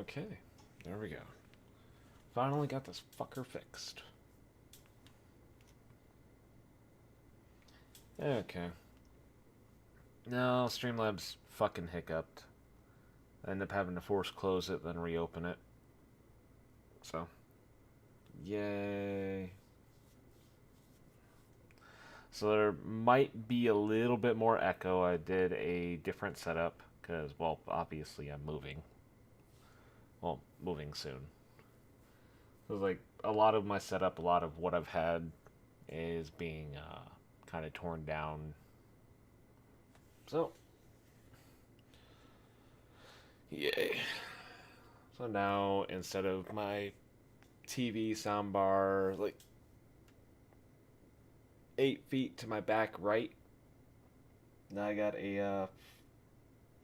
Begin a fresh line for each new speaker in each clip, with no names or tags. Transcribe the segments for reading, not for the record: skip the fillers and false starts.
Okay, there we go. Finally got this fucker fixed. Okay. No, Streamlabs fucking hiccuped. I ended up having to force close it, then reopen it. So, yay. So there might be a little bit more echo. I did a different setup because, well, obviously I'm moving. Well, moving soon. So like a lot of my setup, a lot of what I've had is being kind of torn down. So, yay. So now instead of my TV soundbar like 8 feet to my back right, now I got a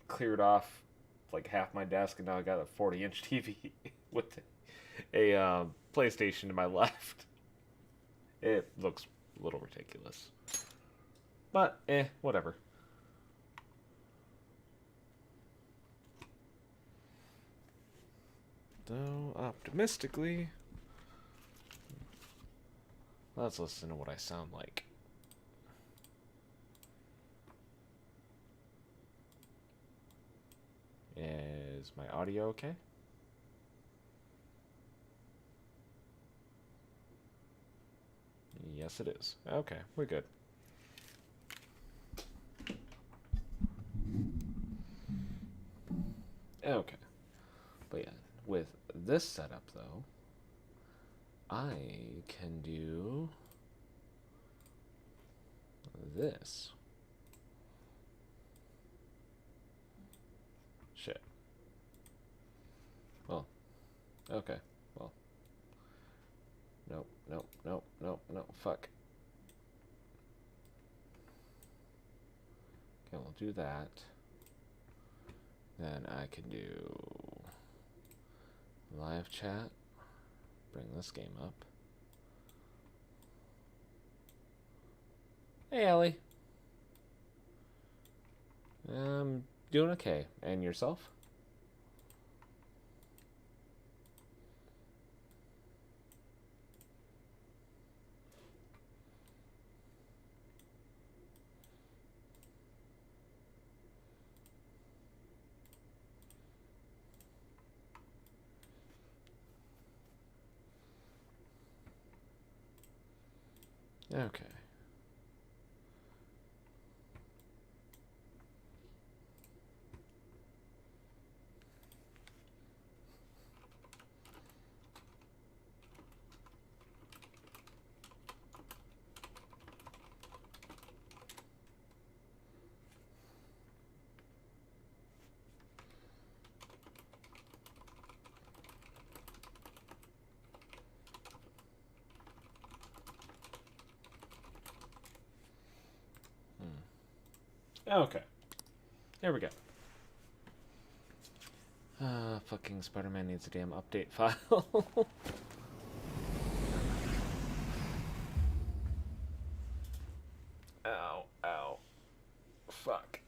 cleared off like half my desk, and now I got a 40-inch TV with a PlayStation to my left. It looks a little ridiculous, but whatever. Though optimistically, let's listen to what I sound like. Is my audio okay? Yes, it is. Okay, we're good. Okay. But yeah, with this setup though, I can do this. Shit. Well, okay. Well. Nope, nope, nope, nope, nope. Fuck. Okay, we'll do that. Then I can do live chat. Bring this game up. Hey, Ellie. Doing okay. And yourself? Okay. Okay. There we go. Fucking Spider-Man needs a damn update file. Ow, ow. Fuck.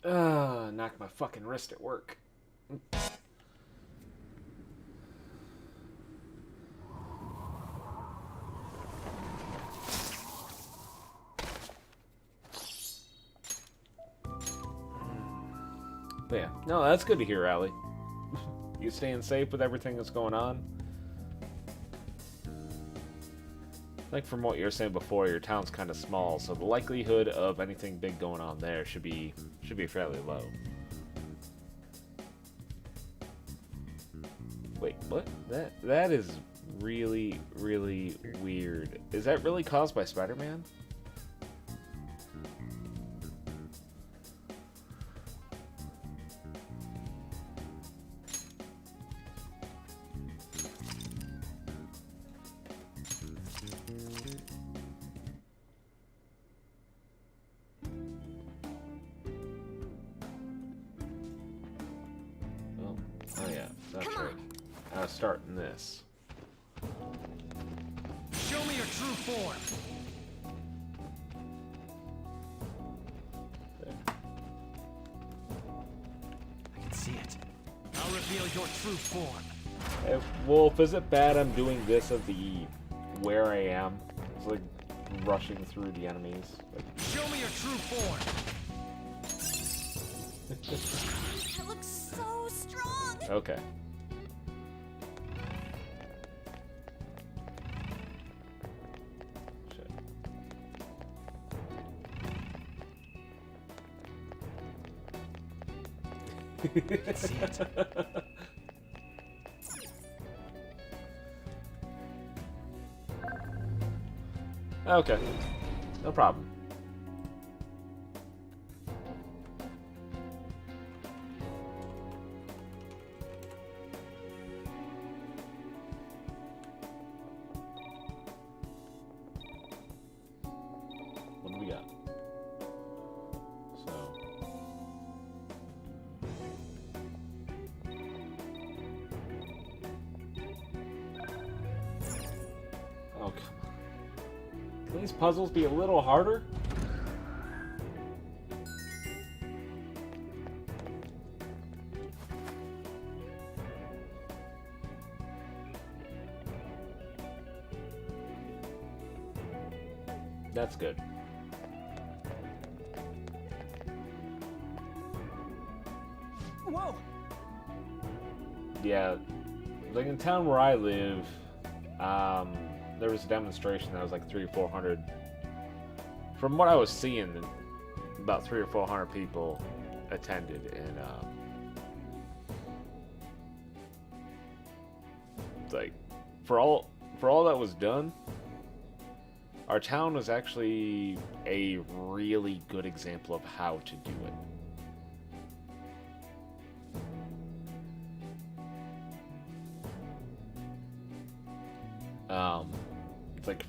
Knocked my fucking wrist at work. But yeah, no, that's good to hear, Allie. You staying safe with everything that's going on? Like from what you were saying before, your town's kind of small, so the likelihood of anything big going on there should be fairly low. Wait, what? That is really, really weird. Is that really caused by Spider-Man? Oh yeah, that's right. I was starting this.
Show me your true form.
There.
I can see it. I'll reveal your true form.
Wolf, is it bad I'm doing this of the where I am? It's like rushing through the enemies. Like...
Show me your true form.
That looks so strong.
Okay.
Shit. See it.
Okay. No problem. What do we got? So... Oh, come on. Can these puzzles be a little harder? That's good.
Whoa!
Yeah, like in town where I live, there was a demonstration that was like 300 or 400. From what I was seeing, about 300 or 400 people attended, and like for all that was done, our town was actually a really good example of how to do it. It's like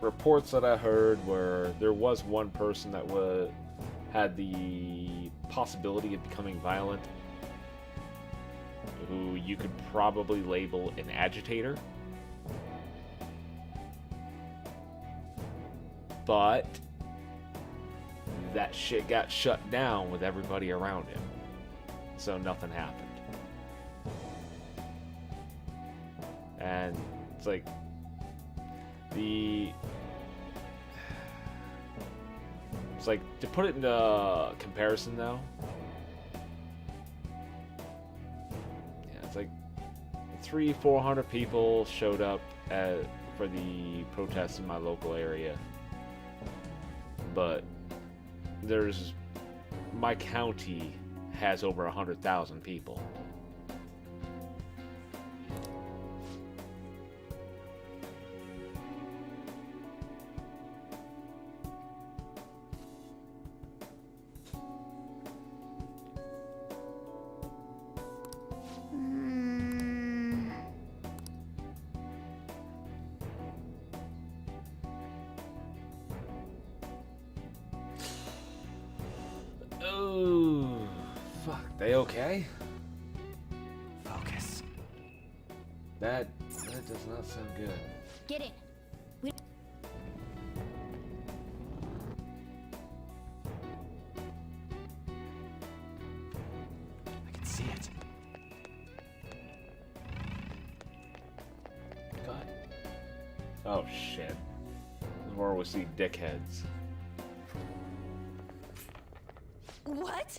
reports that I heard where there was one person that had the possibility of becoming violent, who you could probably label an agitator. But that shit got shut down with everybody around him, so nothing happened. And it's like it's like, to put it into comparison though, yeah, it's like 300-400 people showed up for the protests in my local area, but my county has over 100,000 people. Oh, fuck. They okay?
Focus.
That does not sound good.
Get in. We...
I can see it.
God. Oh shit. This is where we see dickheads.
What?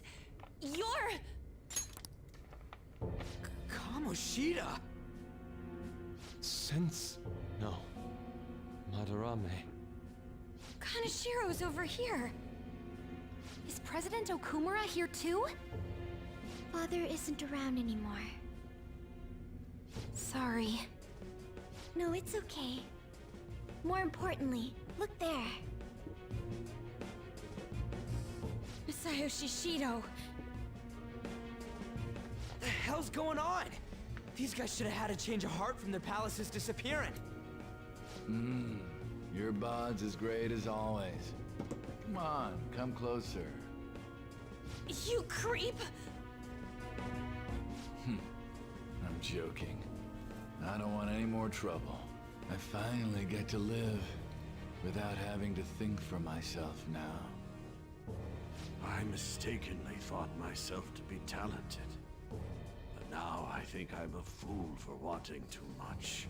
You're...
Kamoshida! Sense... No. Madarame.
Kanashiro's over here. Is President Okumura here too? Father isn't around anymore. Sorry. No, it's okay. More importantly, look there. Masayoshi Shido.
The hell's going on? These guys should have had a change of heart from their palaces disappearing.
Your bod's as great as always. Come on, come closer.
You creep!
I'm joking. I don't want any more trouble. I finally get to live without having to think for myself now.
I mistakenly thought myself to be talented. Now I think I'm a fool for wanting too much.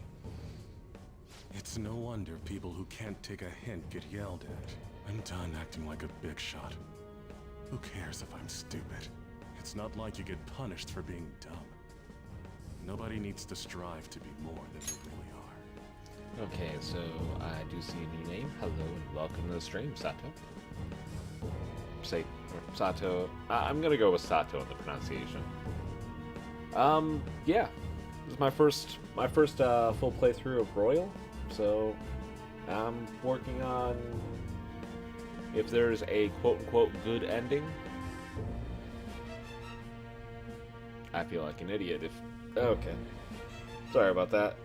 It's no wonder people who can't take a hint get yelled at. I'm done acting like a big shot. Who cares if I'm stupid? It's not like you get punished for being dumb. Nobody needs to strive to be more than they really are.
Okay, so I do see a new name. Hello and welcome to the stream, Sato. Say Sato. I'm gonna go with Sato in the pronunciation. Yeah, this is my first full playthrough of Royal, so I'm working on if there's a quote-unquote good ending. I feel like an idiot if... Okay. Sorry about that.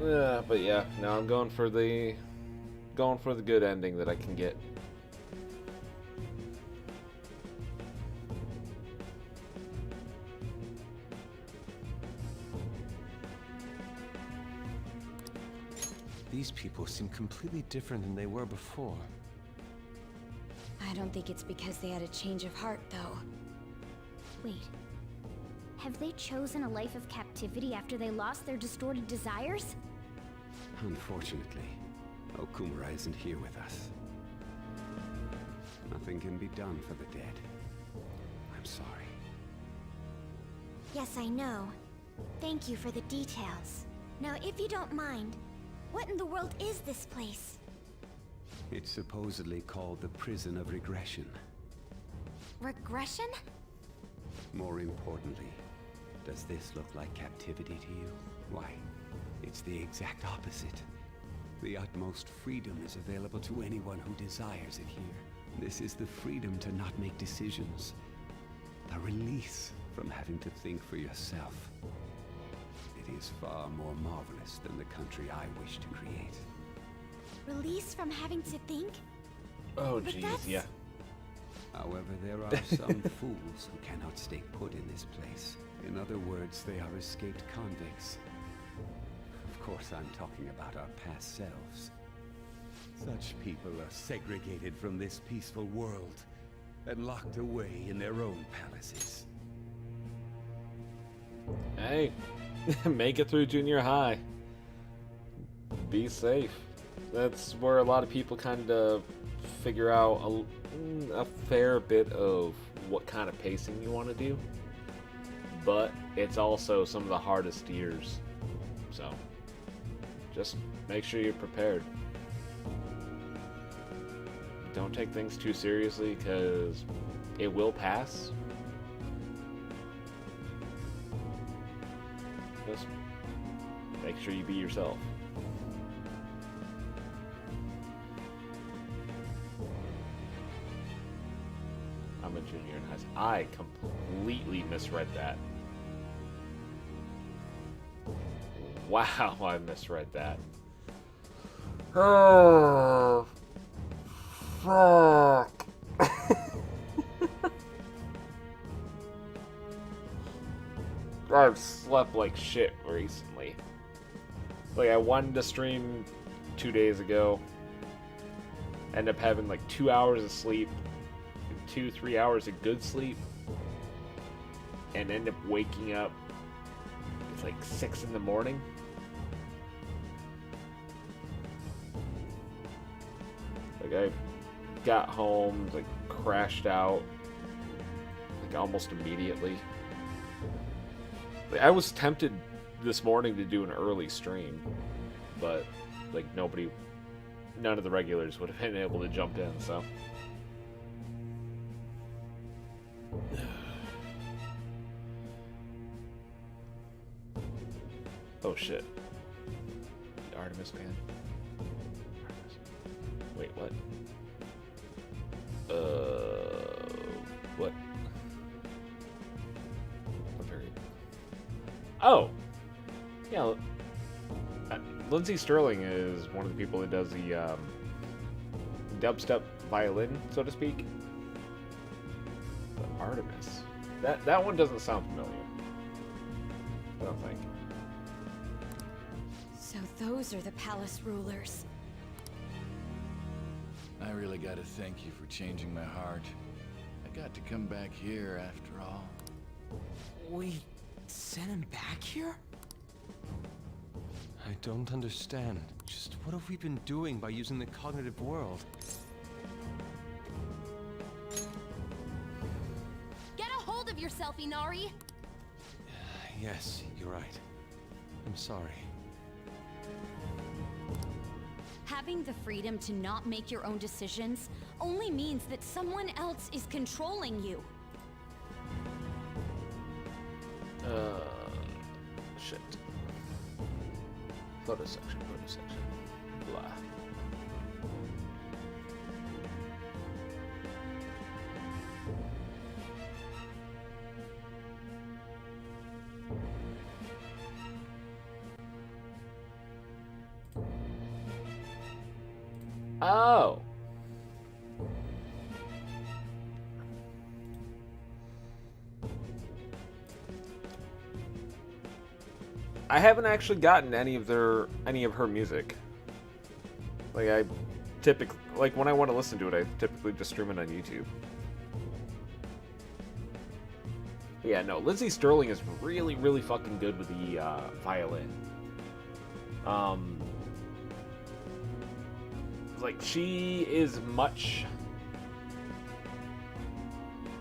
Yeah, but yeah, now I'm going for the good ending that I can get.
These people seem completely different than they were before.
I don't think it's because they had a change of heart, though. Wait. Have they chosen a life of captivity after they lost their distorted desires?
Unfortunately, Okumura isn't here with us. Nothing can be done for the dead. I'm sorry.
Yes, I know. Thank you for the details. Now, if you don't mind, what in the world is this place?
It's supposedly called the Prison of Regression.
Regression?
More importantly, does this look like captivity to you? Why, it's the exact opposite. The utmost freedom is available to anyone who desires it here. This is the freedom to not make decisions. The release from having to think for yourself. It is far more marvelous than the country I wish to create.
Release from having to think?
Oh,
But
jeez,
that's-
yeah.
However, there are some fools who cannot stay put in this place. In other words, they are escaped convicts. Of course, I'm talking about our past selves. Such people are segregated from this peaceful world and locked away in their own palaces.
Hey, make it through junior high. Be safe. That's where a lot of people kind of figure out a fair bit of what kind of pacing you want to do. But it's also some of the hardest years. So, just make sure you're prepared. Don't take things too seriously because it will pass. Just make sure you be yourself. I'm a junior in high school. I completely misread that. Wow, I misread that. Oh, fuck. I've slept like shit recently. Like, I wanted to stream 2 days ago. Ended up having like 2 hours of sleep. 2-3 hours of good sleep. And end up waking up. It's like 6 in the morning. Like, I got home, like, crashed out. Like, almost immediately. Like, I was tempted this morning to do an early stream, but like none of the regulars would have been able to jump in, so. Oh shit. The Artemis man. Artemis. Wait, what? What? Oh! Yeah, Lindsay Sterling is one of the people that does the dubstep violin, so to speak. But Artemis. That one doesn't sound familiar. I don't think.
So those are the palace rulers.
I really gotta thank you for changing my heart. I got to come back here after all.
We sent him back here?
I don't understand. Just what have we been doing by using the cognitive world?
Get a hold of yourself, Inari!
Yes, you're right. I'm sorry.
Having the freedom to not make your own decisions only means that someone else is controlling you.
Shit. Photo section, blah. Oh. I haven't actually gotten any of her music. Like I typically, like when I want to listen to it, I typically just stream it on YouTube. But yeah, no, Lindsay Sterling is really, really fucking good with the violin. Like she is much.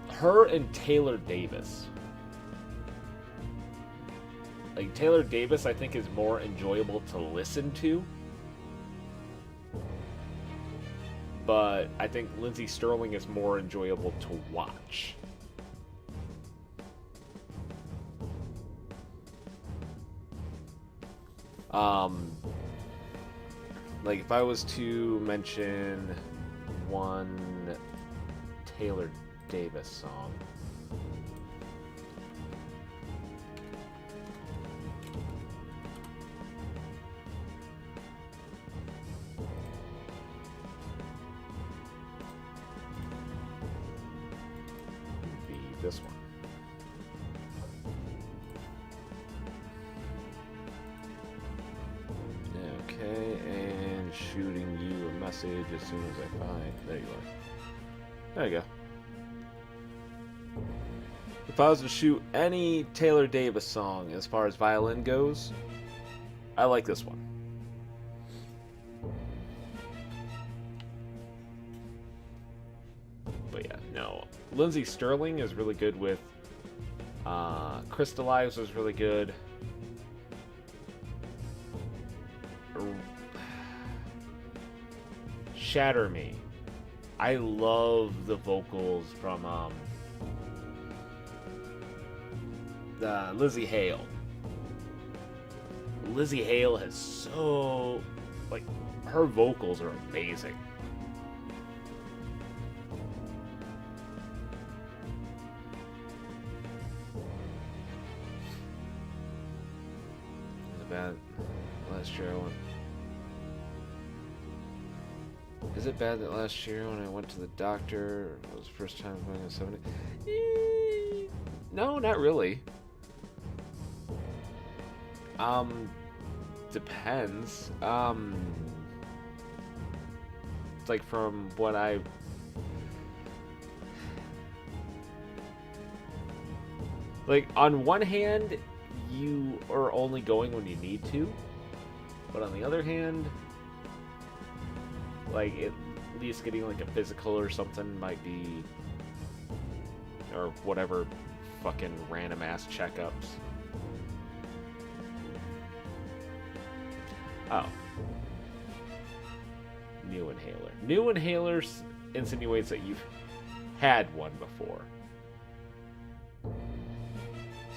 Her and Taylor Davis. Like, Taylor Davis, I think, is more enjoyable to listen to. But I think Lindsay Sterling is more enjoyable to watch. Like, if I was to mention one Taylor Davis song... this one. Okay, and shooting you a message as soon as I find. There you are. There you go. If I was to shoot any Taylor Davis song as far as violin goes, I like this one. But yeah, no. Lindsay Sterling is really good with Crystallize was really good. Shatter Me. I love the vocals from Lizzie Hale. Lizzie Hale has so, like, her vocals are amazing. Is it bad that last year when I went to the doctor, it was the first time going to 70? No, not really. Depends. It's like from what I... Like, on one hand, you are only going when you need to. But on the other hand... Like, at least getting, like, a physical or something might be... Or whatever fucking random-ass checkups. Oh. New inhaler. New inhalers insinuates that you've had one before.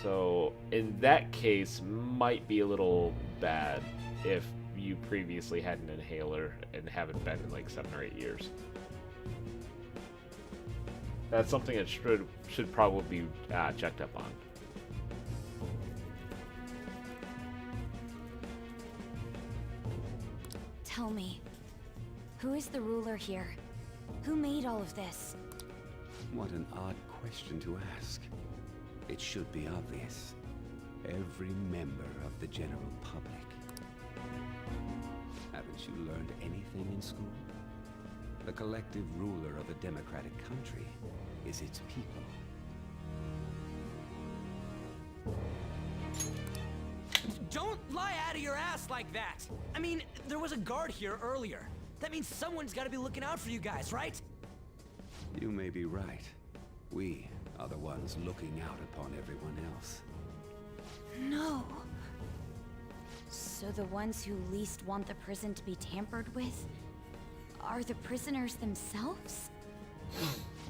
So, in that case, might be a little bad if you previously had an inhaler and haven't been in like 7 or 8 years. That's something that should probably be checked up on.
Tell me, who is the ruler here? Who made all of this?
What an odd question to ask. It should be obvious. Every member of the general public. Haven't you learned anything in school? The collective ruler of a democratic country is its people.
Don't lie out of your ass like that! I mean, there was a guard here earlier. That means someone's gotta be looking out for you guys, right?
You may be right. We are the ones looking out upon everyone else.
No. So the ones who least want the prison to be tampered with are the prisoners themselves?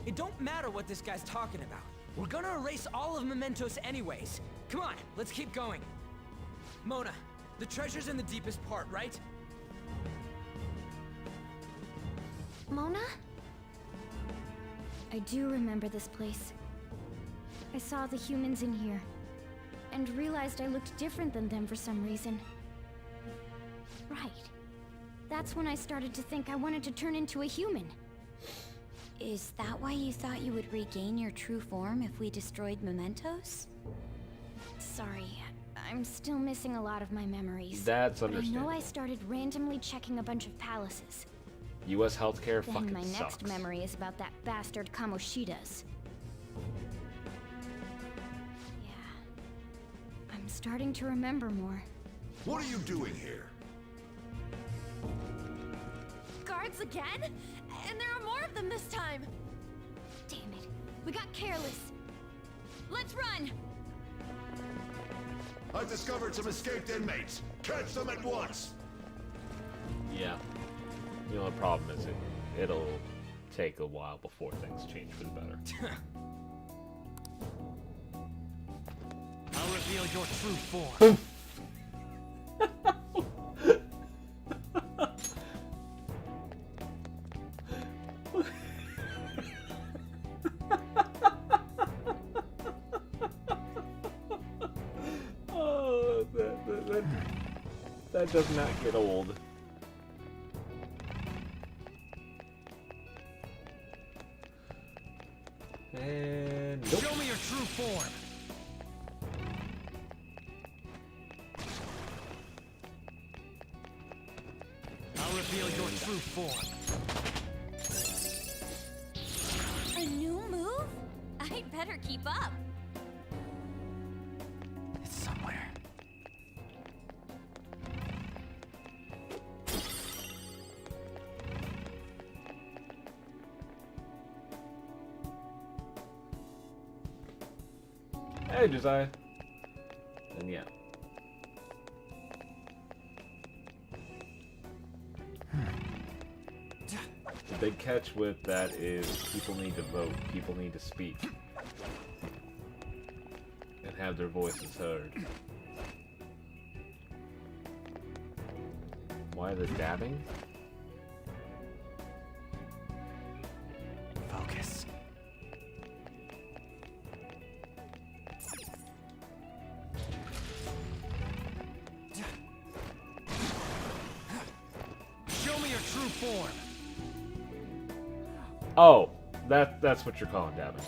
It don't matter what this guy's talking about. We're gonna erase all of Mementos anyways. Come on, let's keep going. Mona, the treasure's in the deepest part, right?
Mona? I do remember this place. I saw the humans in here, and realized I looked different than them for some reason. Right. That's when I started to think I wanted to turn into a human. Is that why you thought you would regain your true form if we destroyed Mementos? Sorry, I'm still missing a lot of my memories.
That's
but I know
understandable.
I started randomly checking a bunch of palaces.
U.S. healthcare
Then
fucking
my
sucks.
next memory is about that bastard Kamoshida's. Yeah. I'm starting to remember more.
What are you doing here?
Guards again? And there are more of them this time! Damn it. We got careless. Let's run!
I've discovered some escaped inmates. Catch them at once!
Yeah. The only problem is it'll take a while before things change for the better.
I'll reveal your true form.
Oh, that does not get old. And nope.
Show me your true form. I'll reveal your true form.
A new move? I'd better keep up.
It's somewhere.
Hey, Josiah. And yeah. The big catch with that is people need to vote, people need to speak, and have their voices heard. Why the dabbing?
Focus. Show me your true form.
Oh, that's what you're calling dabbing.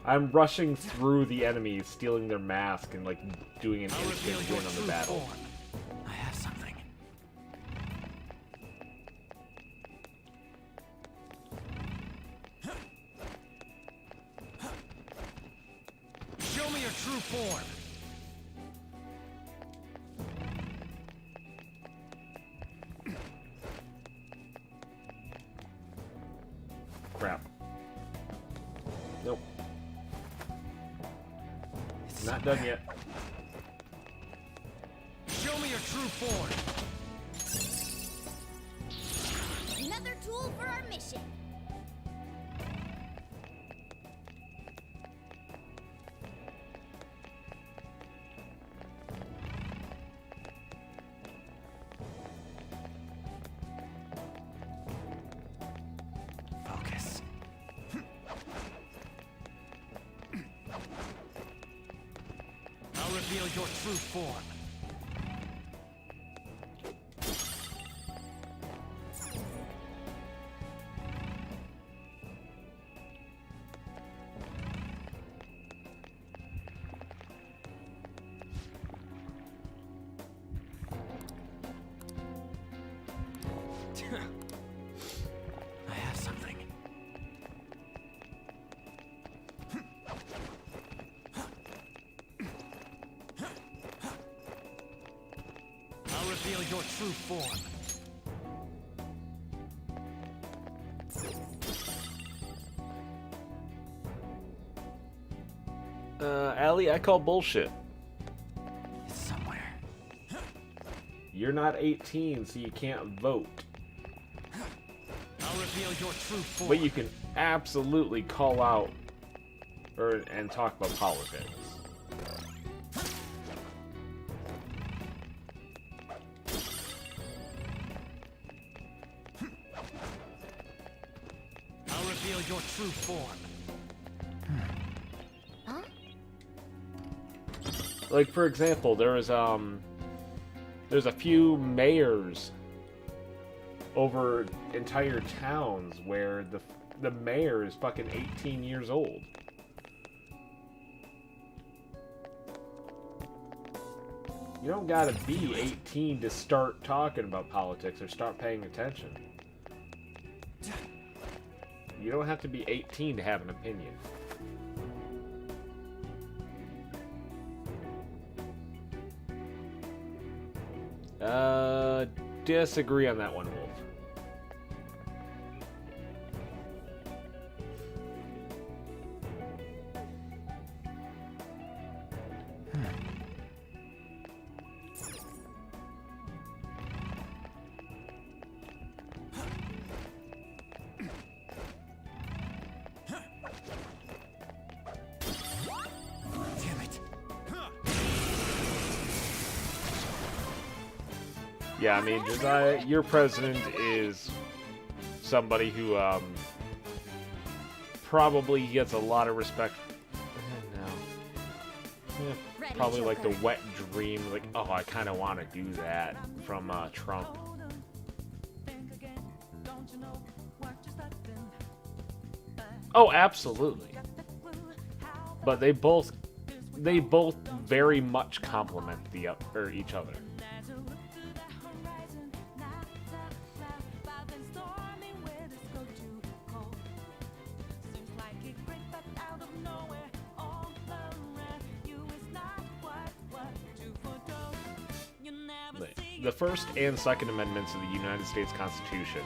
I'm rushing through the enemies, stealing their mask, and like doing an
I'll reveal
instant
your
win on the
true
battle.
form. I have something. Show me your true form.
Crap. Nope.
It's
Not done yet.
Show me your true form.
Another tool for our mission.
Focus. I'll reveal your true form. I have something. I'll reveal your true form.
Allie, I call bullshit.
It's somewhere.
You're not 18, so you can't vote.
I'll reveal your true form.
But you can absolutely call out and talk about politics.
I'll reveal your true form.
Like, for example, there's a few mayors over entire towns where the mayor is fucking 18 years old. You don't gotta be 18 to start talking about politics or start paying attention. You don't have to be 18 to have an opinion. Disagree on that one, Wolf.
Damn it.
Yeah, I mean, Josiah, your president is somebody who probably gets a lot of respect. No. Yeah, probably like the wet dream, like, oh, I kind of want to do that from Trump. Oh, absolutely. But they both very much complement each other. The First and Second Amendments of the United States Constitution,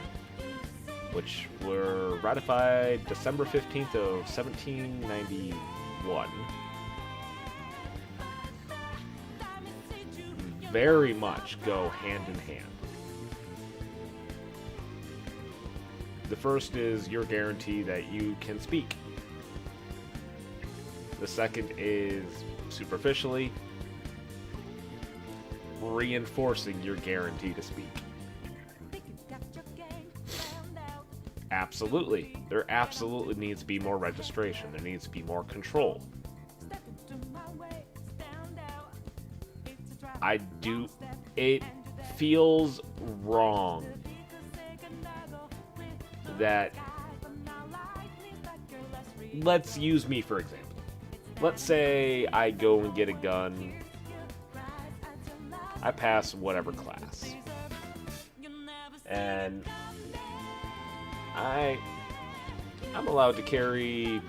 which were ratified December 15th of 1791, very much go hand in hand. The first is your guarantee that you can speak. The second is superficially reinforcing your guarantee to speak. Absolutely. There absolutely needs to be more registration. There needs to be more control. It feels wrong that, let's use me for example. Let's say I go and get a gun. I pass whatever class. And I'm allowed to carry,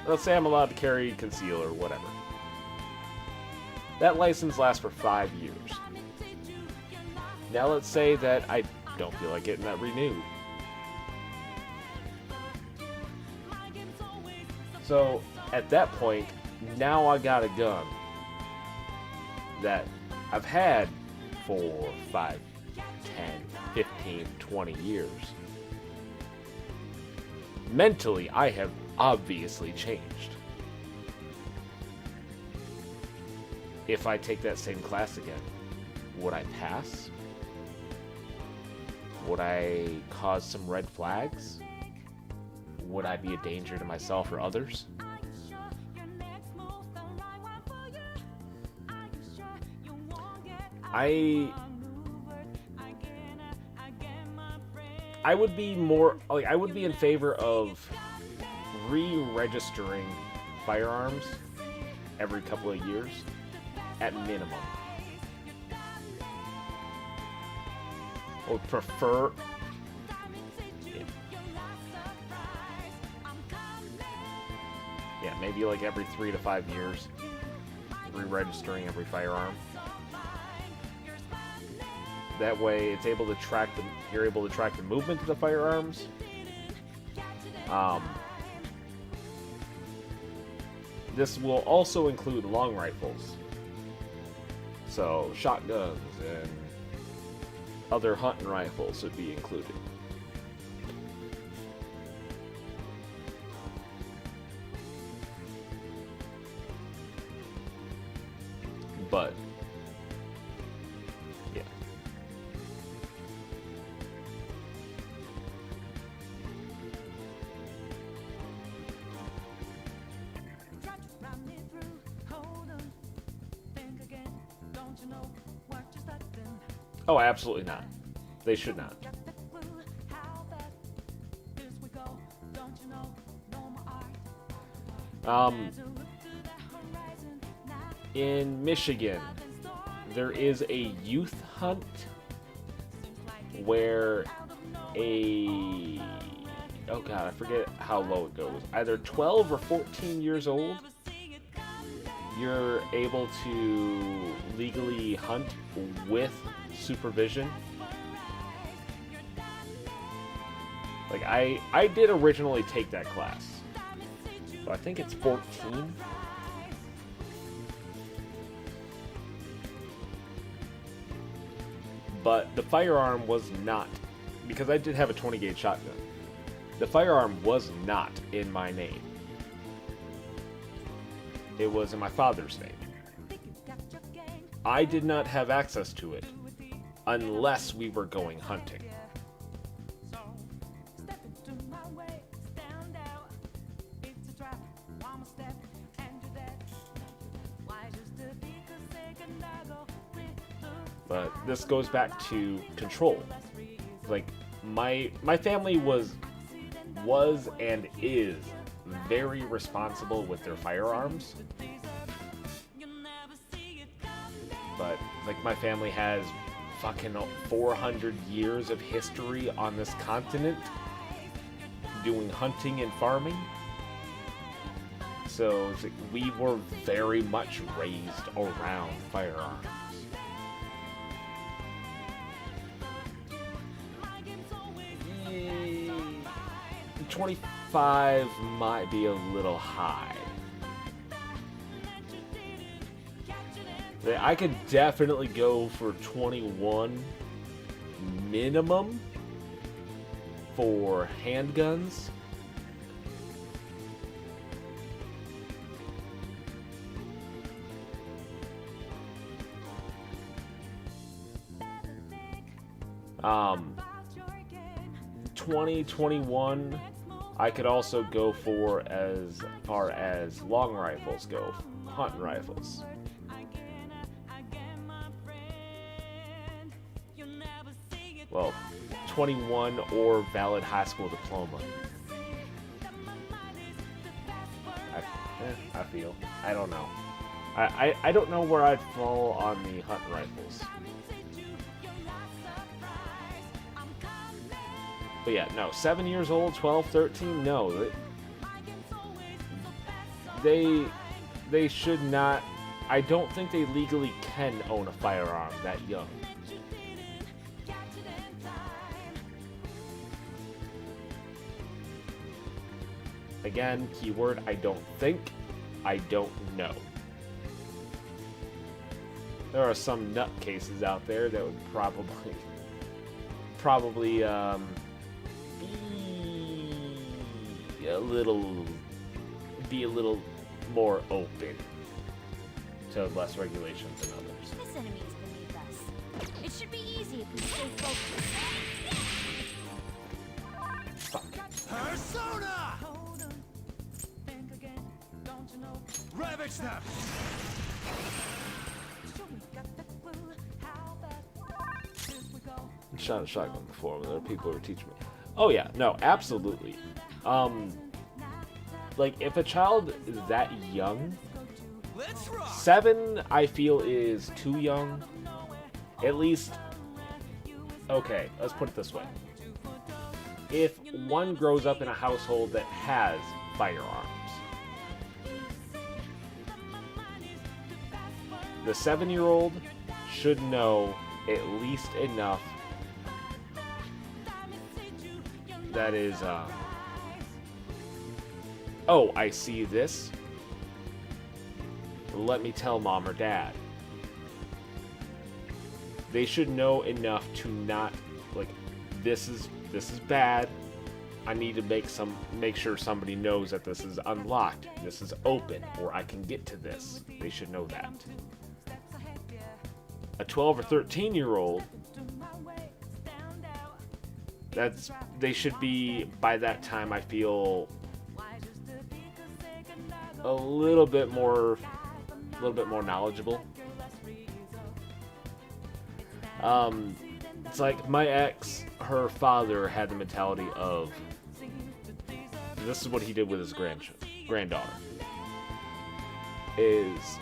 let's say I'm allowed to carry conceal or whatever. That license lasts for 5 years. Now let's say that I don't feel like getting that renewed. So at that point, now I got a gun that I've had for 5, 10, 15, 20 years. Mentally, I have obviously changed. If I take that same class again, would I pass? Would I cause some red flags? Would I be a danger to myself or others? I would be more like, I would be in favor of re-registering firearms every couple of years at minimum. would prefer. Yeah, maybe like every 3 to 5 years, re-registering every firearm. That way, it's able to track the. You're able to track the movement of the firearms. This will also include long rifles, so shotguns and other hunting rifles would be included. But yeah. Oh, absolutely not. They should not. In Michigan, there is a youth hunt where oh god, I forget how low it goes. Either 12 or 14 years old, you're able to legally hunt with supervision. Like, I did originally take that class. So I think it's 14. But the firearm was not, because I did have a 20 gauge shotgun. The firearm was not in my name. It was in my father's name. I did not have access to it unless we were going hunting. But this goes back to control. Like, my family was and is very responsible with their firearms. But like, my family has fucking 400 years of history on this continent doing hunting and farming. So it's like, we were very much raised around firearms. 25 might be a little high. I could definitely go for 21 minimum for handguns. Um, 21. I could also go for as far as long rifles go, hunting rifles. Well, 21 or valid high school diploma. I feel. I don't know. I don't know where I'd fall on the hunting rifles. But yeah, no, 7 years old, 12, 13, no. They should not. I don't think they legally can own a firearm that young. Again, keyword, I don't think. I don't know. There are some nutcases out there that would probably be a little more open to less regulations than others.
This enemy is beneath us. It should be easy if we stay focused.
Fuck.
Persona! Ravage them!
I shot a shotgun before, but there are people who teach me. Oh yeah, no, absolutely. Like, if a child is that young, 7 I feel is too young. At least okay, let's put it this way. If one grows up in a household that has firearms, the 7-year-old should know at least enough that is, oh, I see this. Let me tell mom or dad. They should know enough to not, like, this is bad. I need to make sure somebody knows that this is unlocked, this is open, or I can get to this. They should know that. A 12 or 13-year-old, they should be, by that time, I feel, a little bit more knowledgeable. It's like my ex, her father had the mentality of, this is what he did with his granddaughter, is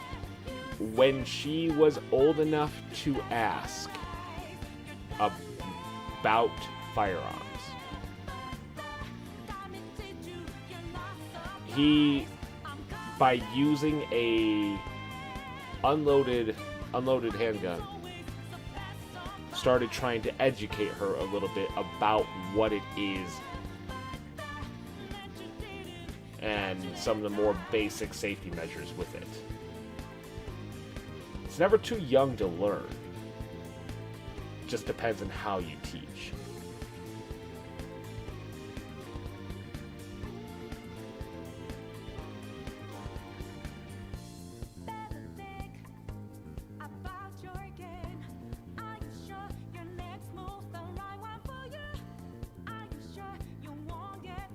when she was old enough to ask about firearms, he, by using a unloaded handgun, started trying to educate her a little bit about what it is and some of the more basic safety measures with it. It's never too young to learn. Just depends on how you teach.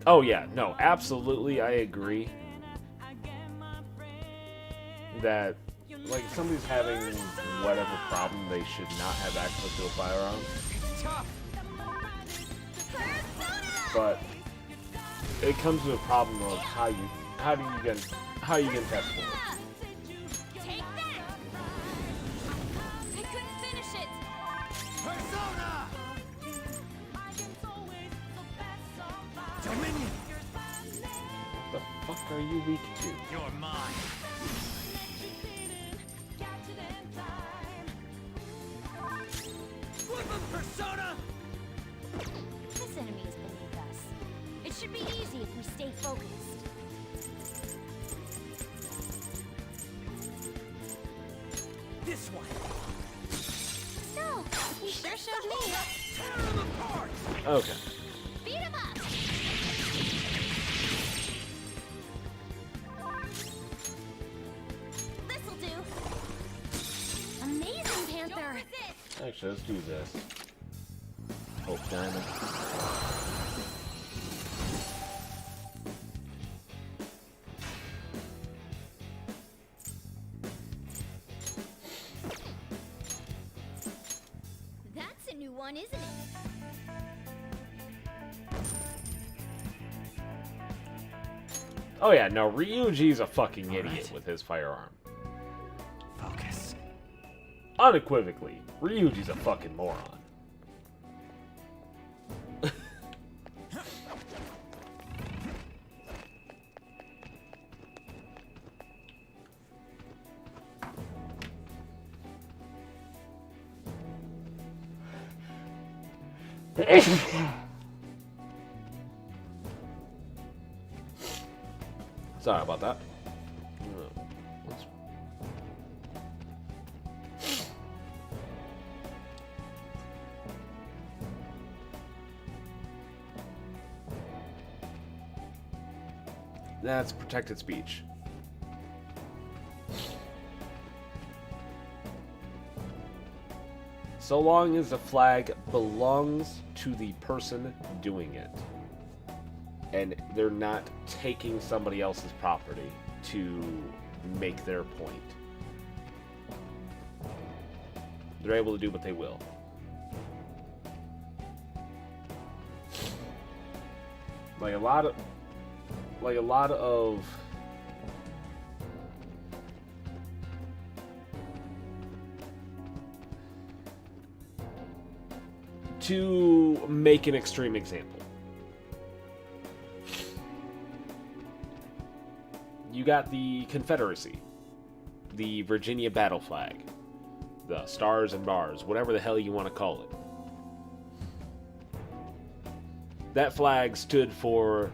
Oh yeah, no, absolutely, I agree that, like, if somebody's having whatever problem, they should not have access to a firearm. But it comes to a problem of how you get test for it.
Take that! I couldn't finish it!
Persona! Dominion!
What the fuck are you weak to?
You're mine. Flip him, Persona!
This enemy is beneath us. It should be easy if we stay focused.
This one.
No, he sure showed me.
Tear him apart!
Okay.
Beat him up! This'll do. Amazing, Panther.
Actually, let's do this. Oh, diamond.
That's a new one, isn't it?
Oh yeah, no, Ryuji's a fucking idiot with his firearm.
Focus.
Unequivocally, Ryuji's a fucking moron. Sorry about that. That's protected speech. So long as the flag belongs to the person doing it, and they're not taking somebody else's property to make their point, they're able to do what they will. Like a lot of to make an extreme example, you got the Confederacy, the Virginia battle flag, the stars and bars, whatever the hell you want to call it. That flag stood for